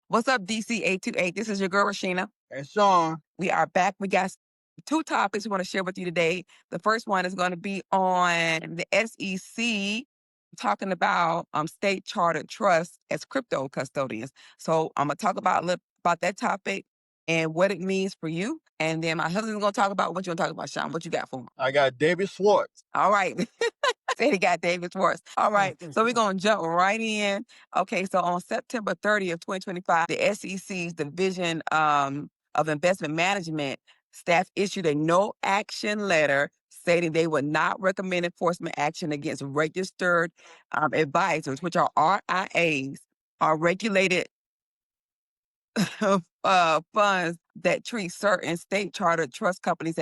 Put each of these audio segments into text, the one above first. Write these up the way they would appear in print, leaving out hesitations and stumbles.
What's up, DC828? This is your girl, Rashina. And Sean, We are back. We got two topics we want to share with you today. The first one is going to be on the SEC talking about state chartered trusts as crypto custodians. So I'm going to talk about a little about that topic and what it means for you. And then my husband's going to talk about what you want to talk about, Sean. What you got for him? I got David Schwartz. All right. Said he got David Schwartz. All right. So we're going to jump right in. Okay. So on September 30th, 2025, the SEC's Division of Investment Management staff issued a no action letter stating they would not recommend enforcement action against registered advisors, which are RIAs, are regulated funds that treat certain state chartered trust companies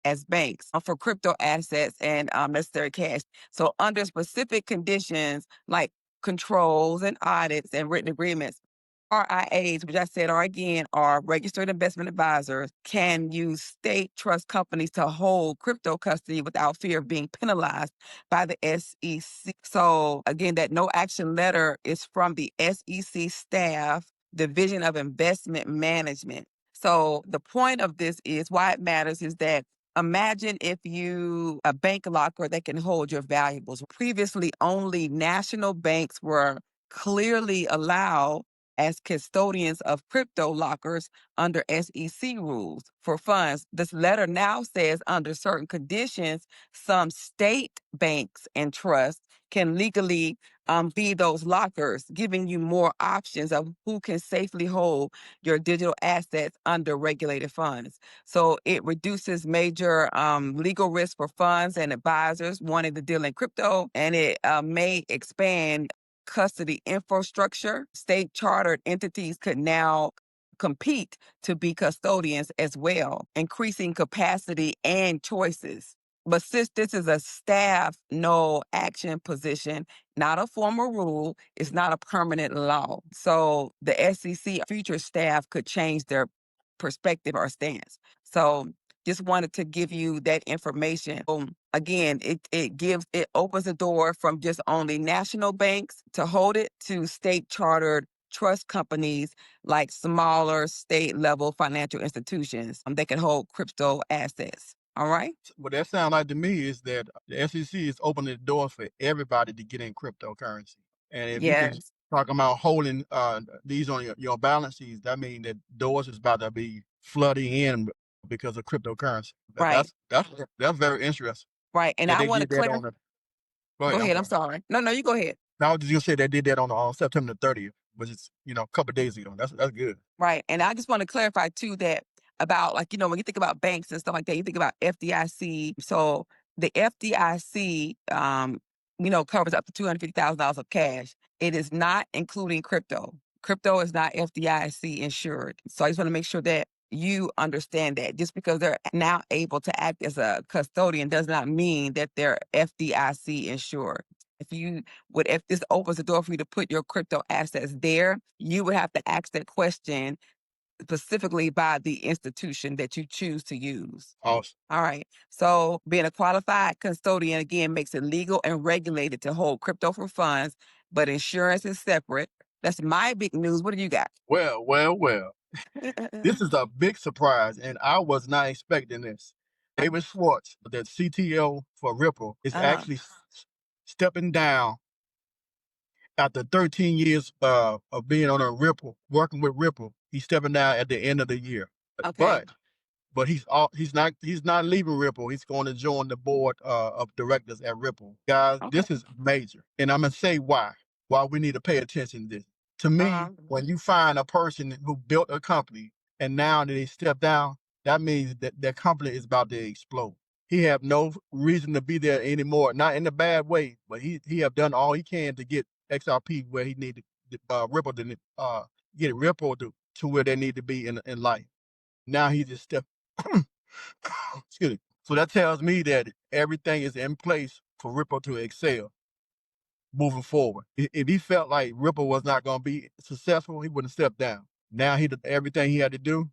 as banks for crypto assets and necessary cash. So under specific conditions like controls and audits and written agreements, RIAs, which I said are registered investment advisors, can use state trust companies to hold crypto custody without fear of being penalized by the SEC. So again, that no action letter is from the SEC staff, Division of Investment Management. So the point of this is why it matters is that imagine if a bank locker that can hold your valuables. Previously, only national banks were clearly allowed as custodians of crypto lockers under SEC rules for funds. This letter now says under certain conditions, some state banks and trusts can legally be those lockers, giving you more options of who can safely hold your digital assets under regulated funds. So it reduces major legal risk for funds and advisors wanting to deal in crypto, and it may expand custody infrastructure. State chartered entities could now compete to be custodians as well, increasing capacity and choices. But since this is a staff no action position, not a formal rule, it's not a permanent law. So the SEC future staff could change their perspective or stance. So just wanted to give you that information. Again, it opens the door from just only national banks to hold it to state chartered trust companies like smaller state level financial institutions that can hold crypto assets. All right. What that sounds like to me is that the SEC is opening the doors for everybody to get in cryptocurrency. And if you can Yes. talk about holding these on your balance sheets, that means that doors is about to be flooding in because of cryptocurrency. Right. That's very interesting. Right. And That I they want to did that clear. on the. Go Go ahead. I'm ahead. I'm sorry. sorry. No, you go ahead. Now I was just gonna say they did that on September 30th, which is a couple of days ago. That's good. Right. And I just want to clarify too that about when you think about banks and stuff like that, you think about FDIC. So the FDIC, covers up to $250,000 of cash. It is not including crypto. Crypto is not FDIC insured. So I just want to make sure that you understand that just because they're now able to act as a custodian does not mean that they're FDIC insured. If this opens the door for you to put your crypto assets there, you would have to ask that question specifically by the institution that you choose to use. Awesome. All right. So being a qualified custodian again makes it legal and regulated to hold crypto for funds, but insurance is separate. That's my big news. What do you got? Well. This is a big surprise, and I was not expecting this. David Schwartz, the CTO for Ripple, is actually stepping down after 13 years of being on a Ripple, working with Ripple. He's stepping down at the end of the year. Okay. But he's not leaving Ripple. He's going to join the board of directors at Ripple. Guys, Okay. this is major, and I'm gonna say why we need to pay attention to this. To me, when you find a person who built a company and now they step down, that means that their company is about to explode. He have no reason to be there anymore, not in a bad way, but he have done all he can to get XRP where he needed Ripple to get Ripple to where they need to be in life. Now he just stepped. Excuse me. So that tells me that everything is in place for Ripple to excel moving forward. If he felt like Ripple was not going to be successful, he wouldn't step down. Now he did everything he had to do.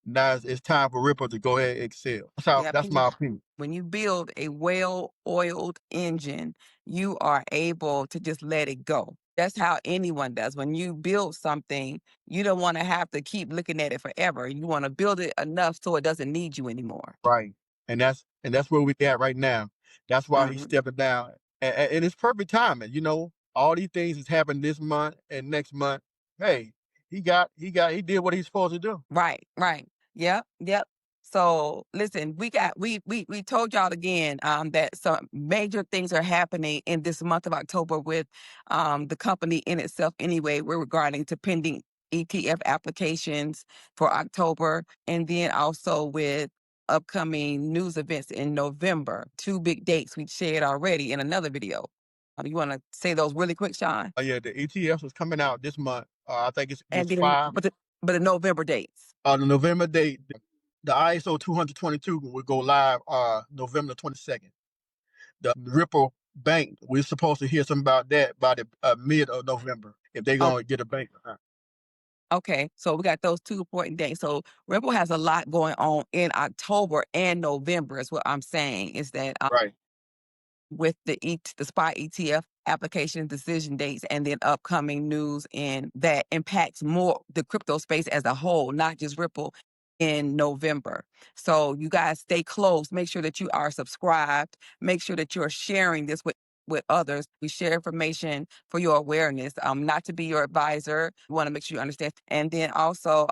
Now it's time for Ripple to go ahead and excel. That's my opinion. When you build a well-oiled engine, you are able to just let it go. That's how anyone does. When you build something, you don't want to have to keep looking at it forever. You want to build it enough so it doesn't need you anymore. Right. And that's where we at right now. That's why he's Mhm. stepping down. And it's perfect timing, all these things is happening this month and next month. Hey, he did what he's supposed to do. Right, right. Yep, yep. So listen, we told y'all again that some major things are happening in this month of October with the company in itself anyway. We're regarding to pending ETF applications for October, and then also with upcoming news events in November. Two big dates we shared already in another video. You want to say those really quick, Sean? Yeah, the ETFs is coming out this month. I think And it's then, five. but the November dates. The November date, the ISO 222 will go live November 22nd. The Ripple Bank, we're supposed to hear something about that by the mid of November if they're Oh, gonna get a bank. okay, so we got those two important dates. So Ripple has a lot going on in October and November, is what I'm saying. Is that Right, with the SPY ETF application decision dates and then upcoming news and that impacts more the crypto space as a whole, not just Ripple in November. So you guys stay close. Make sure that you are subscribed. Make sure that you're sharing this with others. We share information for your awareness, not to be your advisor. We want to make sure you understand. And then also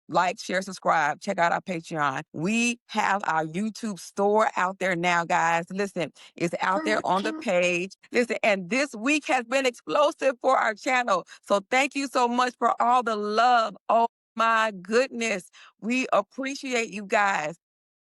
like, share, subscribe, check out our Patreon. We have our YouTube store out there now, guys. Listen, it's out there on the page. Listen, and this week has been explosive for our channel. So thank you so much for all the love. Oh my goodness. We appreciate you guys.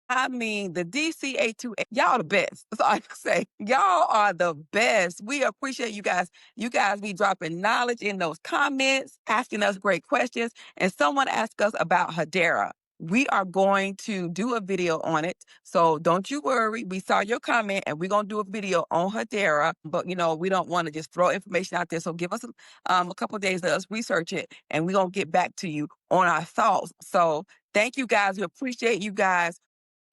I mean, the DCA2, y'all the best. That's all I can say. Y'all are the best. We appreciate you guys. You guys be dropping knowledge in those comments, asking us great questions. And someone asked us about Hedera. We are going to do a video on it. So don't you worry. We saw your comment and we're going to do a video on Hedera. But, we don't want to just throw information out there. So give us a couple of days, let us research it. And we're going to get back to you on our thoughts. So thank you guys. We appreciate you guys.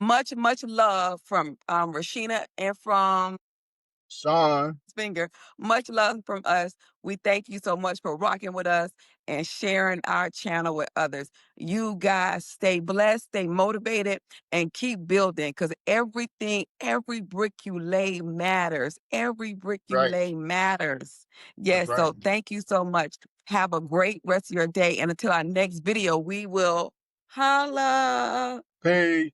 Much, much love from Rashina and from Sean. Finger. Much love from us. We thank you so much for rocking with us and sharing our channel with others. You guys stay blessed, stay motivated, and keep building because every brick you lay matters. Every brick you Right, lay matters. that's Yes. right. So thank you so much. Have a great rest of your day. And until our next video, we will holla. Pay.